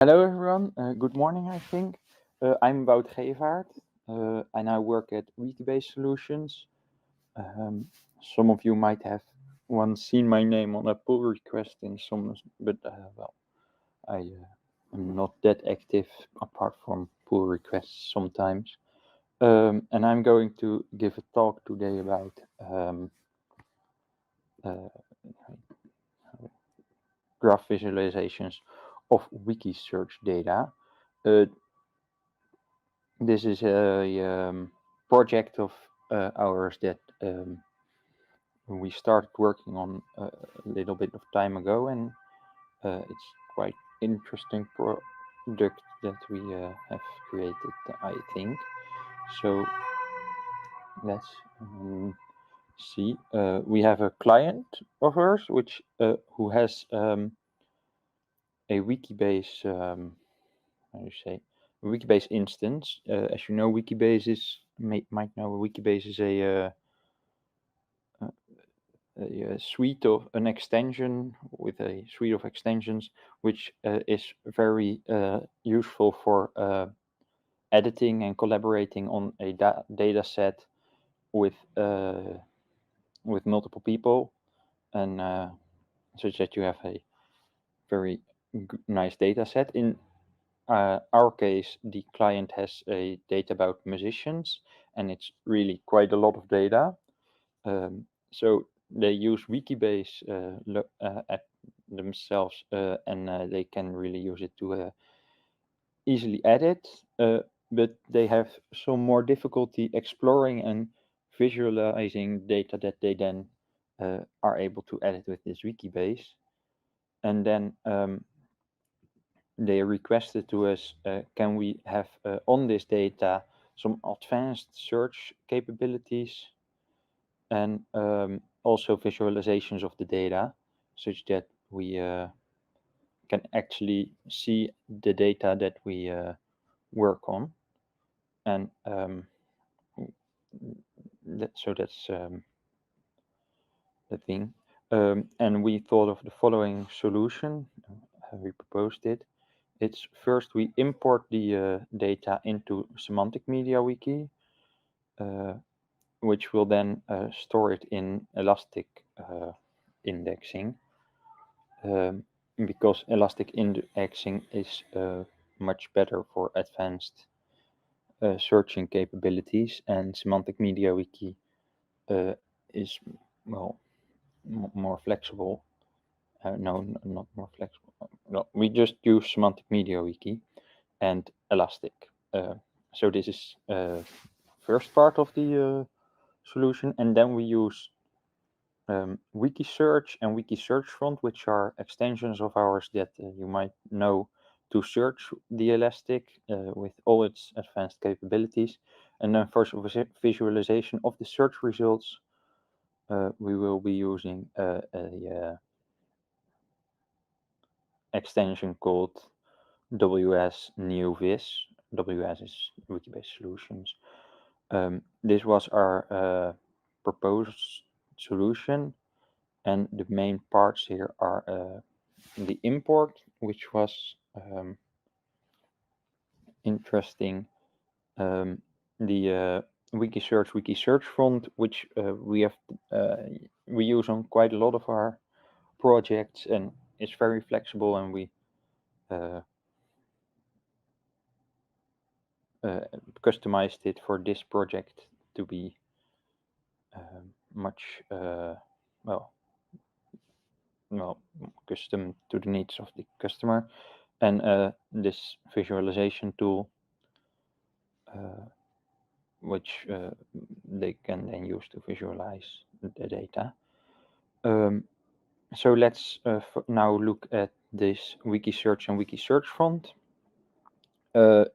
Hello everyone, good morning I think. I'm Wout Gevaert and I work at Wikibase Solutions. Some of you might have once seen my name on a pull request in some, but I am not that active apart from pull requests sometimes. And I'm going to give a talk today about graph visualizations of WikiSearch data. This is a project of ours that we started working on a little bit of time ago, and it's quite interesting product that we have created, I think. So let's see. We have a client of ours which who has a Wikibase, how do you say, Wikibase instance. As you know, Wikibase is might know Wikibase is a suite of an extension with a suite of extensions, which is very useful for editing and collaborating on a data set with multiple people, and such that you have a very nice data set. In our case, the client has a data about musicians, and it's really quite a lot of data. So they use Wikibase at themselves, and they can really use it to easily edit, but they have some more difficulty exploring and visualizing data that they then are able to edit with this Wikibase. And then they requested to us, can we have on this data some advanced search capabilities and also visualizations of the data, such that we can actually see the data that we work on. And that's the thing. And we thought of the following solution. We proposed it. It's first we import the data into Semantic MediaWiki, which will then store it in Elastic indexing, because Elastic indexing is much better for advanced searching capabilities, and Semantic MediaWiki is, well, more flexible. No, not more flexible. No, we just use Semantic MediaWiki and Elastic. So this is first part of the solution, and then we use WikiSearch and WikiSearch Front, which are extensions of ours that you might know to search the Elastic with all its advanced capabilities. And then for visualization of the search results, we will be using a extension called WS New Vis. WS is Wikibase Solutions. This was our proposed solution, and the main parts here are the import, which was interesting, the WikiSearch Front, which we use on quite a lot of our projects, and it's very flexible, and we customized it for this project to be much custom to the needs of the customer. And this visualization tool, which they can then use to visualize the data. So let's now look at this WikiSearch and WikiSearch Front. I'm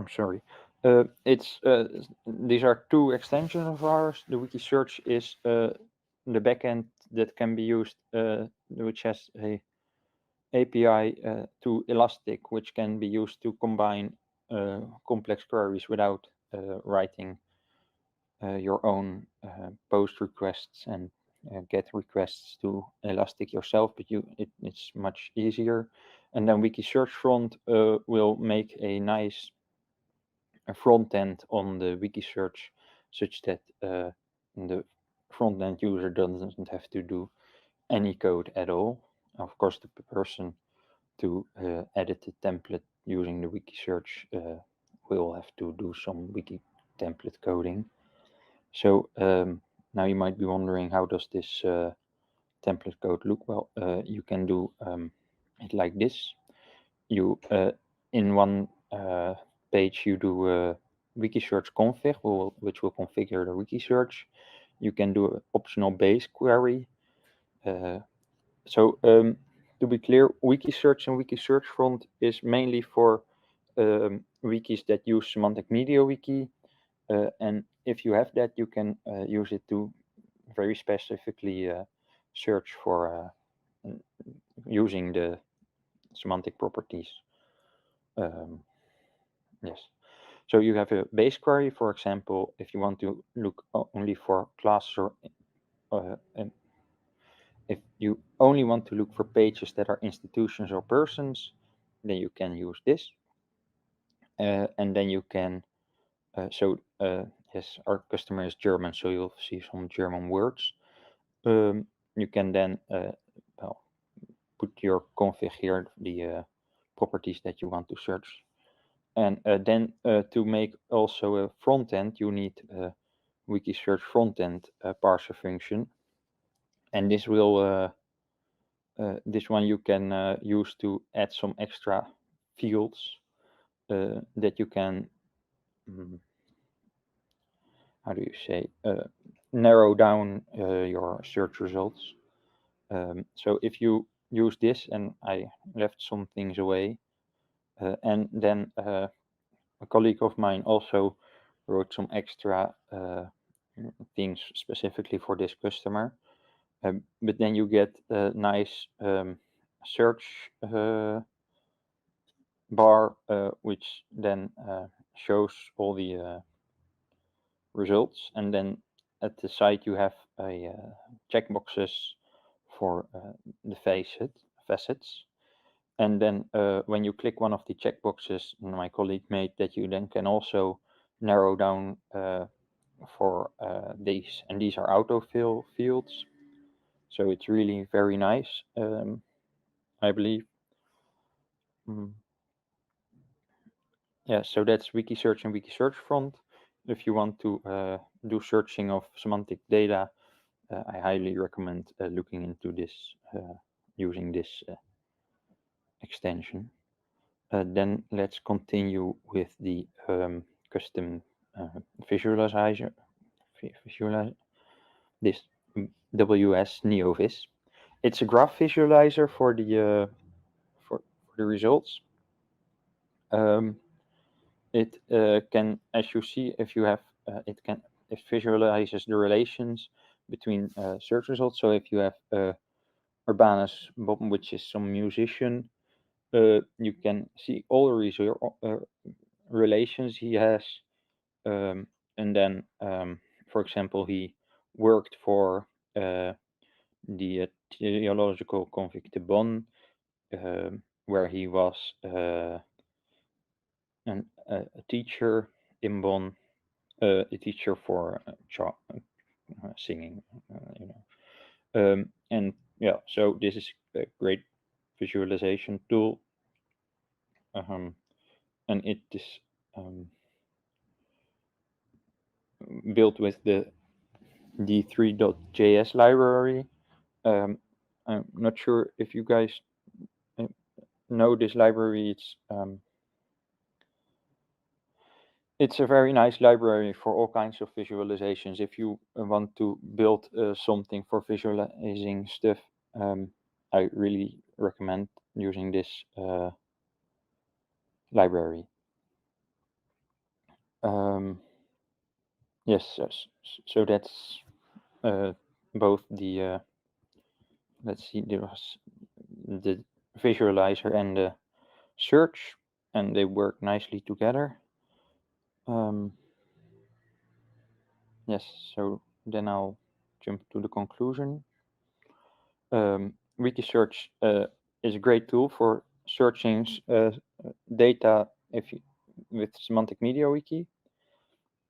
sorry. These are two extensions of ours. The WikiSearch is the backend that can be used, which has a API to Elastic, which can be used to combine complex queries without writing your own post requests and get requests to Elastic yourself, but it's much easier. And then WikiSearch front will make a nice front end on the WikiSearch such that the front end user doesn't have to do any code at all. Of course, the person to edit the template using the WikiSearch will have to do some wiki template coding. So now you might be wondering, how does this template code look? Well, you can do it like this. You in one page you do WikiSearch config, which will configure the WikiSearch. You can do an optional base query. So to be clear, WikiSearch and WikiSearch front is mainly for wikis that use semantic MediaWiki, and if you have that, you can use it to very specifically search for using the semantic properties. Yes. So you have a base query, for example, if you want to look only for classes or and if you only want to look for pages that are institutions or persons, then you can use this. And then you can, yes, our customer is German, so you'll see some German words. You can then put your config here, the properties that you want to search. And then to make also a front end, you need a WikiSearch front end parser function. And this will this one you can use to add some extra fields that you can, how do you say, narrow down your search results. So if you use this, and I left some things away, and then a colleague of mine also wrote some extra things specifically for this customer. But then you get a nice search bar, which then shows all the results, and then at the side you have a checkboxes for the facets. And then when you click one of the checkboxes, my colleague made that you then can also narrow down for these, and these are autofill fields. So it's really very nice, I believe. Yeah, so that's WikiSearch and WikiSearch front. If you want to do searching of semantic data, I highly recommend looking into this, using this extension. Then let's continue with the custom visualizer. This WS NeoVis. It's a graph visualizer for the results. It can, as you see, if you have, it visualizes the relations between search results. So if you have Urbanus Bob, which is some musician, you can see all the relations he has, and then, for example, he worked for the Theological Convict de Bonn, where he was a teacher in Bonn, a teacher for singing, and yeah, so this is a great visualization tool, and it is built with the d3.js library. I'm not sure if you guys know this library. It's a very nice library for all kinds of visualizations. If you want to build something for visualizing stuff, I really recommend using this library. Yes, so that's both the, let's see, there was the visualizer and the search, and they work nicely together. Yes, so then I'll jump to the conclusion. WikiSearch is a great tool for searching data with semantic MediaWiki.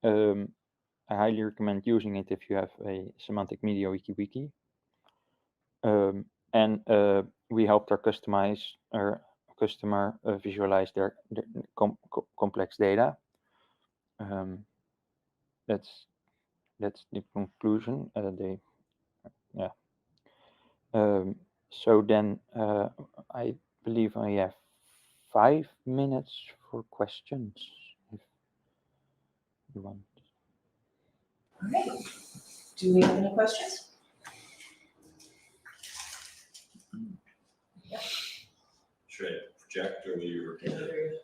I highly recommend using it if you have a semantic MediaWiki wiki. And we helped our customer visualize their complex data. That's the conclusion. So then I believe I have 5 minutes for questions, if you want. All right. Do we have any questions? Should I project or will you repeat it?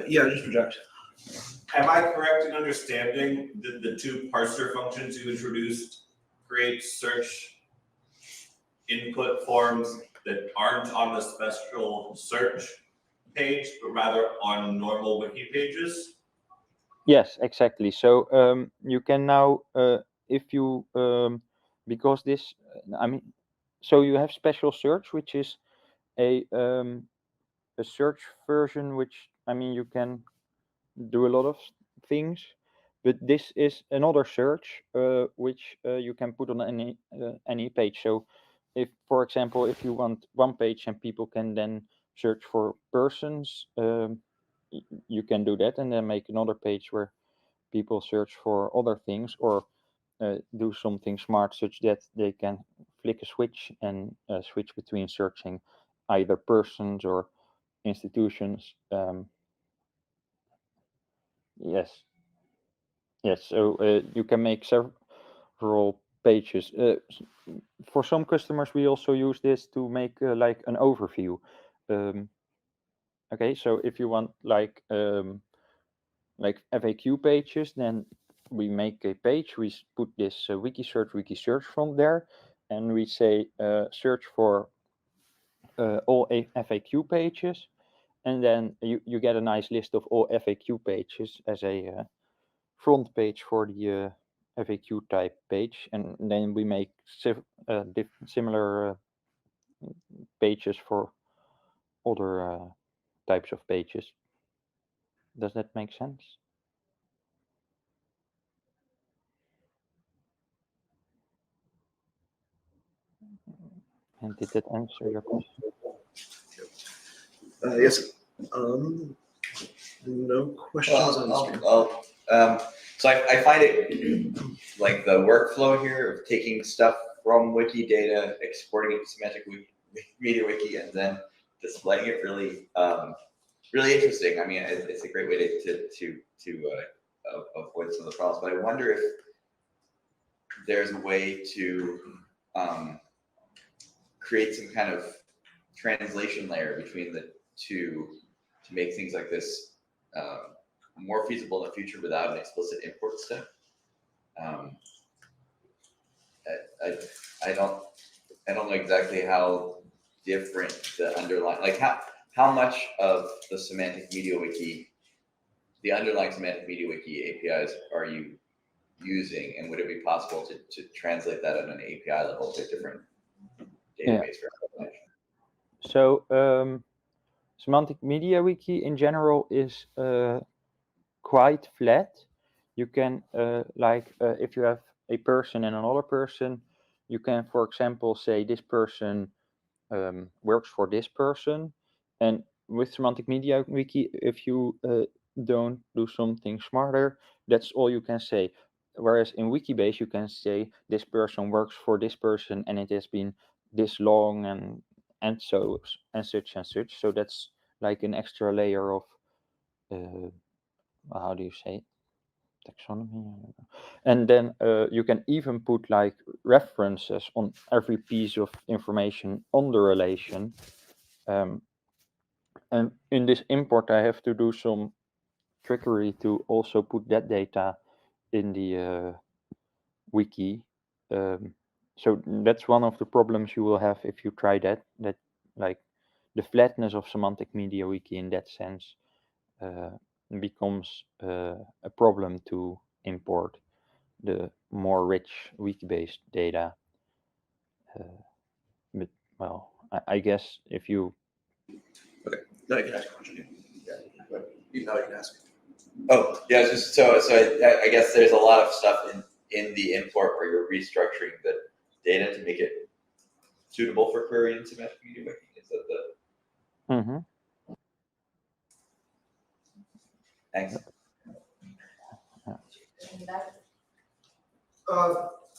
Yeah, just project. Am I correct in understanding that the two parser functions you introduced create search input forms that aren't on the special search page, but rather on normal wiki pages? Yes, exactly. So you can now, if you, because this, so you have special search, which is a search version, which you can do a lot of things, but this is another search which you can put on any page. So if, for example, if you want one page and people can then search for persons, you can do that and then make another page where people search for other things, or do something smart such that they can flick a switch and switch between searching either persons or institutions. Yes. So you can make several pages. For some customers, we also use this to make like an overview. Okay, so if you want like FAQ pages, then we make a page. We put this WikiSearch from there, and we say search for all FAQ pages, and then you get a nice list of all FAQ pages as a front page for the FAQ type page, and then we make similar pages for other types of pages. Does that make sense? And did that answer your question? Yes. No questions on the screen. So I find it like the workflow here of taking stuff from Wikidata, exporting it to semantic MediaWiki, and then displaying it really interesting. I mean, it's a great way to avoid some of the problems. But I wonder if there's a way to create some kind of translation layer between the two to make things like this more feasible in the future without an explicit import step. I don't know exactly how different the underlying, like how much of the semantic MediaWiki, the underlying semantic MediaWiki APIs are you using, and would it be possible to translate that at an API level to a different database for implementation? So semantic MediaWiki in general is quite flat. You can if you have a person and another person, you can, for example, say this person works for this person, and with semantic MediaWiki, if you don't do something smarter, that's all you can say. Whereas in Wikibase, you can say this person works for this person, and it has been this long, and so and such and such. So that's like an extra layer of how do you say, taxonomy? And then you can even put like references on every piece of information on the relation. And in this import, I have to do some trickery to also put that data in the wiki. So that's one of the problems you will have if you try that like the flatness of semantic MediaWiki in that sense becomes a problem to import. the more rich wiki-based data. But well, I guess if you No, you can ask a question. Yeah, but you can ask. Oh, yeah, just so I guess there's a lot of stuff in the import where you're restructuring the data to make it suitable for query in semantic MediaWiki. Is that the Mhm. thanks?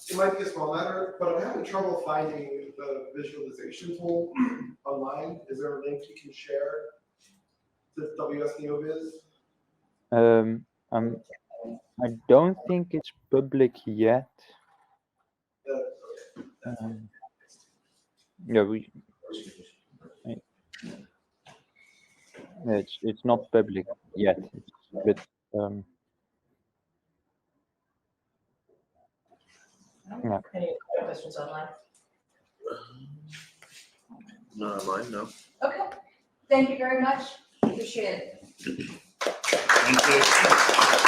It might be a small matter, but I'm having trouble finding the visualization tool online. Is there a link you can share to WS NeoVis? I don't think it's public yet. Yeah, it's not public yet, but yeah. Any other questions online? Not mine, no. Okay, thank you very much. Appreciate it. Thank you.